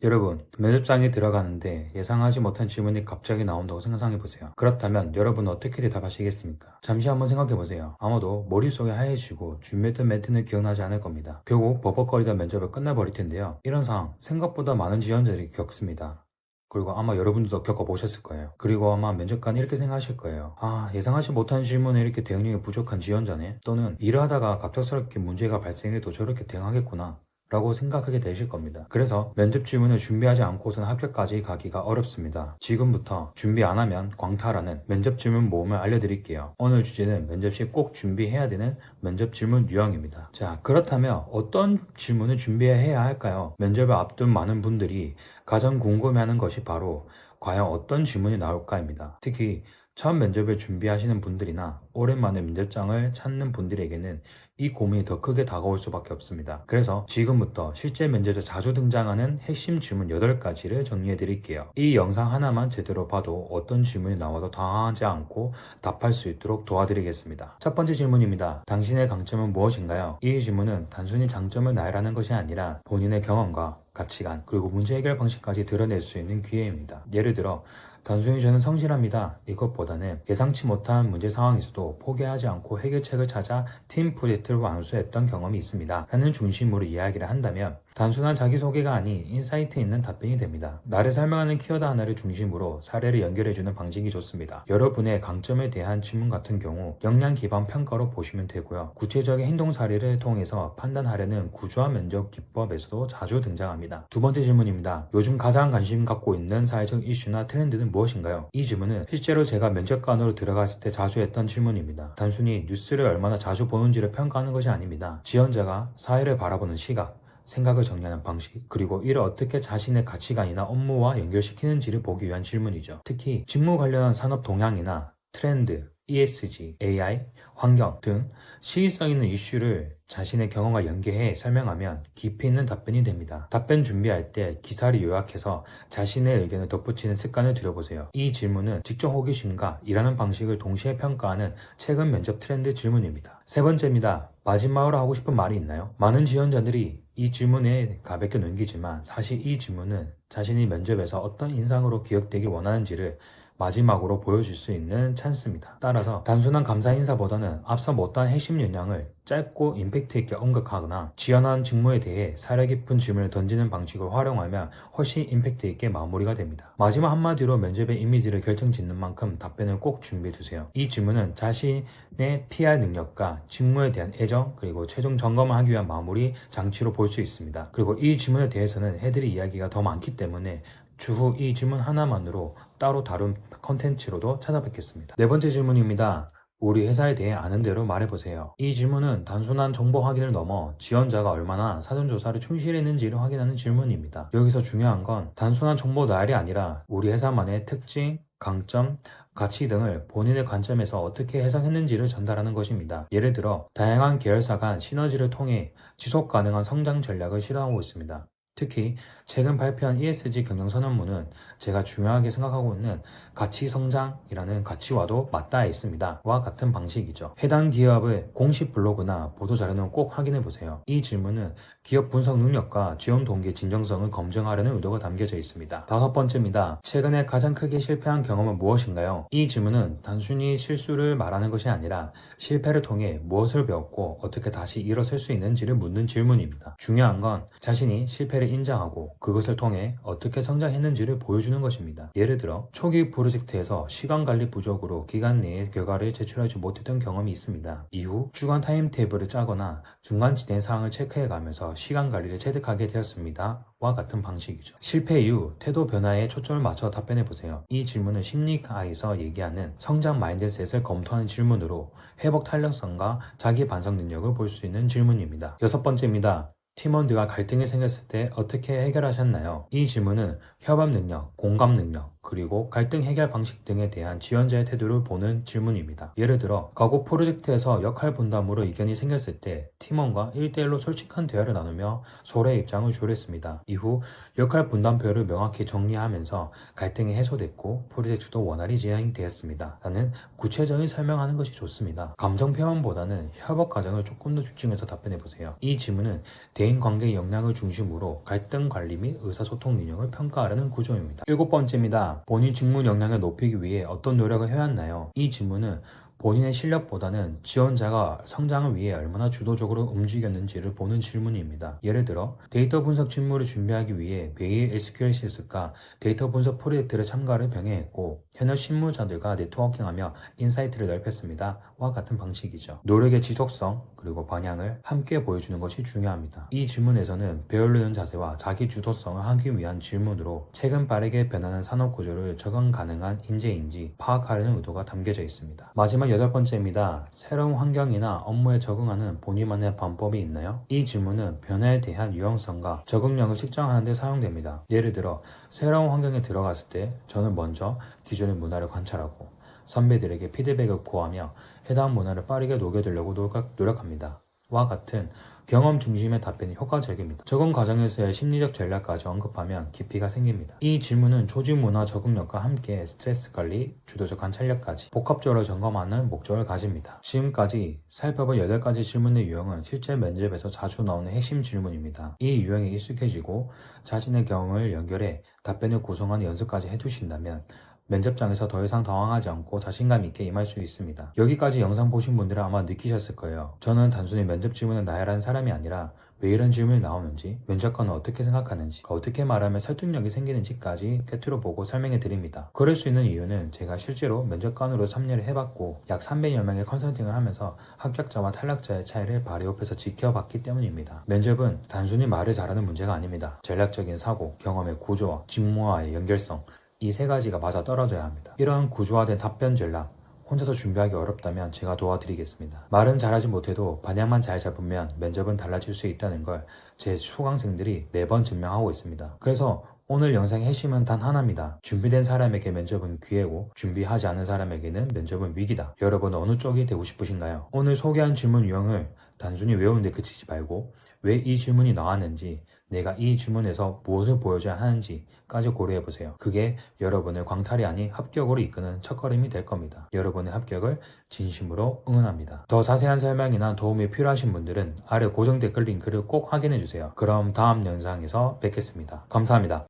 여러분, 면접장에 들어가는데 예상하지 못한 질문이 갑자기 나온다고 상상해보세요. 그렇다면 여러분은 어떻게 대답하시겠습니까? 잠시 한번 생각해보세요. 아마도 머릿속이 하얘지고 준비했던 멘트는 기억나지 않을 겁니다. 결국 버벅거리다 면접이 끝나버릴 텐데요. 이런 상황, 생각보다 많은 지원자들이 겪습니다. 그리고 아마 여러분들도 겪어보셨을 거예요. 그리고 아마 면접관이 이렇게 생각하실 거예요. 예상하지 못한 질문에 이렇게 대응력이 부족한 지원자네? 또는 일을 하다가 갑작스럽게 문제가 발생해도 저렇게 대응하겠구나 라고 생각하게 되실 겁니다. 그래서 면접 질문을 준비하지 않고서는 합격까지 가기가 어렵습니다. 지금부터 준비 안 하면 광탈하는 면접 질문 모음을 알려드릴게요. 오늘 주제는 면접 시 꼭 준비해야 되는 면접 질문 유형입니다. 자, 그렇다면 어떤 질문을 준비해야 할까요? 면접을 앞둔 많은 분들이 가장 궁금해하는 것이 바로 과연 어떤 질문이 나올까입니다. 특히 처음 면접을 준비하시는 분들이나 오랜만에 면접장을 찾는 분들에게는 이 고민이 더 크게 다가올 수밖에 없습니다. 그래서 지금부터 실제 면접에 자주 등장하는 핵심 질문 8가지를 정리해 드릴게요. 이 영상 하나만 제대로 봐도 어떤 질문이 나와도 당황하지 않고 답할 수 있도록 도와드리겠습니다. 첫 번째 질문입니다. 당신의 강점은 무엇인가요? 이 질문은 단순히 장점을 나열하는 것이 아니라 본인의 경험과 가치관, 그리고 문제 해결 방식까지 드러낼 수 있는 기회입니다. 예를 들어 단순히 저는 성실합니다. 이것보다는 예상치 못한 문제 상황에서도 포기하지 않고 해결책을 찾아 팀 프로젝트를 완수했던 경험이 있습니다. 라는 중심으로 이야기를 한다면 단순한 자기소개가 아닌 인사이트 있는 답변이 됩니다. 나를 설명하는 키워드 하나를 중심으로 사례를 연결해주는 방식이 좋습니다. 여러분의 강점에 대한 질문 같은 경우 역량 기반 평가로 보시면 되고요. 구체적인 행동 사례를 통해서 판단하려는 구조화 면접 기법에서도 자주 등장합니다. 두 번째 질문입니다. 요즘 가장 관심 갖고 있는 사회적 이슈나 트렌드는 무엇인가요? 이 질문은 실제로 제가 면접관으로 들어갔을 때 자주 했던 질문입니다. 단순히 뉴스를 얼마나 자주 보는지를 평가하는 것이 아닙니다. 지원자가 사회를 바라보는 시각, 생각을 정리하는 방식, 그리고 이를 어떻게 자신의 가치관이나 업무와 연결시키는지를 보기 위한 질문이죠. 특히 직무 관련 산업 동향이나 트렌드, ESG, AI, 환경 등 시의성 있는 이슈를 자신의 경험과 연계해 설명하면 깊이 있는 답변이 됩니다. 답변 준비할 때 기사를 요약해서 자신의 의견을 덧붙이는 습관을 들여보세요. 이 질문은 직접 호기심과 일하는 방식을 동시에 평가하는 최근 면접 트렌드 질문입니다. 세 번째입니다. 마지막으로 하고 싶은 말이 있나요? 많은 지원자들이 이 질문에 가볍게 넘기지만 사실 이 질문은 자신이 면접에서 어떤 인상으로 기억되길 원하는지를 마지막으로 보여줄 수 있는 찬스입니다. 따라서 단순한 감사 인사보다는 앞서 못한 핵심 역량을 짧고 임팩트 있게 언급하거나 지원한 직무에 대해 사려 깊은 질문을 던지는 방식을 활용하면 훨씬 임팩트 있게 마무리가 됩니다. 마지막 한마디로 면접의 이미지를 결정짓는 만큼 답변을 꼭 준비해두세요. 이 질문은 자신의 PR 능력과 직무에 대한 애정, 그리고 최종 점검을 하기 위한 마무리 장치로 볼 수 있습니다. 그리고 이 질문에 대해서는 해드릴 이야기가 더 많기 때문에 추후 이 질문 하나만으로 따로 다룬 컨텐츠로도 찾아뵙겠습니다. 네 번째 질문입니다. 우리 회사에 대해 아는 대로 말해보세요. 이 질문은 단순한 정보 확인을 넘어 지원자가 얼마나 사전조사를 충실했는지를 확인하는 질문입니다. 여기서 중요한 건 단순한 정보 나열이 아니라 우리 회사만의 특징, 강점, 가치 등을 본인의 관점에서 어떻게 해석했는지를 전달하는 것입니다. 예를 들어 다양한 계열사 간 시너지를 통해 지속 가능한 성장 전략을 실현하고 있습니다. 특히 최근 발표한 ESG 경영선언문은 제가 중요하게 생각하고 있는 가치 성장이라는 가치와도 맞닿아 있습니다. 와 같은 방식이죠. 해당 기업의 공식 블로그나 보도자료는 꼭 확인해 보세요. 이 질문은 기업 분석 능력과 지원 동기의 진정성을 검증하려는 의도가 담겨져 있습니다. 다섯 번째입니다. 최근에 가장 크게 실패한 경험은 무엇인가요? 이 질문은 단순히 실수를 말하는 것이 아니라 실패를 통해 무엇을 배웠고 어떻게 다시 일어설 수 있는지를 묻는 질문입니다. 중요한 건 자신이 실패를 인정하고 그것을 통해 어떻게 성장했는지를 보여주는 것입니다. 예를 들어 초기 프로젝트에서 시간 관리 부족으로 기간 내에 결과를 제출하지 못했던 경험이 있습니다. 이후 주간 타임테이블을 짜거나 중간 진행 사항을 체크해가면서 시간 관리를 체득하게 되었습니다. 와 같은 방식이죠. 실패 이후 태도 변화에 초점을 맞춰 답변해보세요. 이 질문은 심리학에서 얘기하는 성장 마인드셋을 검토하는 질문으로 회복 탄력성과 자기 반성 능력을 볼 수 있는 질문입니다. 여섯 번째입니다. 팀원들과 갈등이 생겼을 때 어떻게 해결하셨나요? 이 질문은 협업 능력, 공감 능력, 그리고 갈등 해결 방식 등에 대한 지원자의 태도를 보는 질문입니다. 예를 들어 과거 프로젝트에서 역할 분담으로 이견이 생겼을 때 팀원과 1대1로 솔직한 대화를 나누며 서로의 입장을 조율했습니다. 이후 역할 분담표를 명확히 정리하면서 갈등이 해소됐고 프로젝트도 원활히 진행되었습니다. 라는 구체적인 설명하는 것이 좋습니다. 감정 표현보다는 협업 과정을 조금 더 집중해서 답변해보세요. 이 질문은 대인 대인관계 역량을 중심으로 갈등 관리 및 의사소통 능력을 평가하려는 구조입니다. 7번째입니다. 본인 직무 역량을 높이기 위해 어떤 노력을 해왔나요? 이 질문은 본인의 실력보다는 지원자가 성장을 위해 얼마나 주도적으로 움직였는지를 보는 질문입니다. 예를 들어 데이터 분석 직무를 준비하기 위해 매일 SQL 실습과 데이터 분석 프로젝트를 참가를 병행했고 현역 실무자들과 네트워킹하며 인사이트를 넓혔습니다. 와 같은 방식이죠. 노력의 지속성 그리고 방향을 함께 보여주는 것이 중요합니다. 이 질문에서는 배우려는 자세와 자기 주도성을 하기 위한 질문으로 최근 빠르게 변하는 산업 구조를 적응 가능한 인재인지 파악하려는 의도가 담겨져 있습니다. 마지막 8번째입니다. 새로운 환경이나 업무에 적응하는 본인만의 방법이 있나요? 이 질문은 변화에 대한 유연성과 적응력을 측정하는 데 사용됩니다. 예를 들어 새로운 환경에 들어갔을 때 저는 먼저 기존의 문화를 관찰하고 선배들에게 피드백을 구하며 해당 문화를 빠르게 녹여들려고 노력합니다. 와 같은 경험 중심의 답변이 효과적입니다. 적응 과정에서의 심리적 전략까지 언급하면 깊이가 생깁니다. 이 질문은 조직 문화 적응력과 함께 스트레스 관리, 주도적 관찰력까지 복합적으로 점검하는 목적을 가집니다. 지금까지 살펴본 8가지 질문의 유형은 실제 면접에서 자주 나오는 핵심 질문입니다. 이 유형에 익숙해지고 자신의 경험을 연결해 답변을 구성하는 연습까지 해두신다면 면접장에서 더 이상 당황하지 않고 자신감 있게 임할 수 있습니다. 여기까지 영상 보신 분들은 아마 느끼셨을 거예요. 저는 단순히 면접 질문을 나열하는 사람이 아니라 왜 이런 질문이 나오는지, 면접관은 어떻게 생각하는지, 어떻게 말하면 설득력이 생기는지까지 꿰뚫어 보고 설명해 드립니다. 그럴 수 있는 이유는 제가 실제로 면접관으로 참여를 해봤고 약 300여 명의 컨설팅을 하면서 합격자와 탈락자의 차이를 바로 옆에서 지켜봤기 때문입니다. 면접은 단순히 말을 잘하는 문제가 아닙니다. 전략적인 사고, 경험의 구조와 직무와의 연결성, 이 3가지가 맞아 떨어져야 합니다. 이러한 구조화된 답변 전략, 혼자서 준비하기 어렵다면 제가 도와드리겠습니다. 말은 잘하지 못해도 방향만 잘 잡으면 면접은 달라질 수 있다는 걸 제 수강생들이 매번 증명하고 있습니다. 그래서 오늘 영상의 핵심은 단 하나입니다. 준비된 사람에게 면접은 기회고 준비하지 않은 사람에게는 면접은 위기다. 여러분 어느 쪽이 되고 싶으신가요? 오늘 소개한 질문 유형을 단순히 외우는 데 그치지 말고 왜 이 질문이 나왔는지, 내가 이 질문에서 무엇을 보여줘야 하는지까지 고려해보세요. 그게 여러분을 광탈이 아닌 합격으로 이끄는 첫걸음이 될 겁니다. 여러분의 합격을 진심으로 응원합니다. 더 자세한 설명이나 도움이 필요하신 분들은 아래 고정 댓글 링크를 꼭 확인해주세요. 그럼 다음 영상에서 뵙겠습니다. 감사합니다.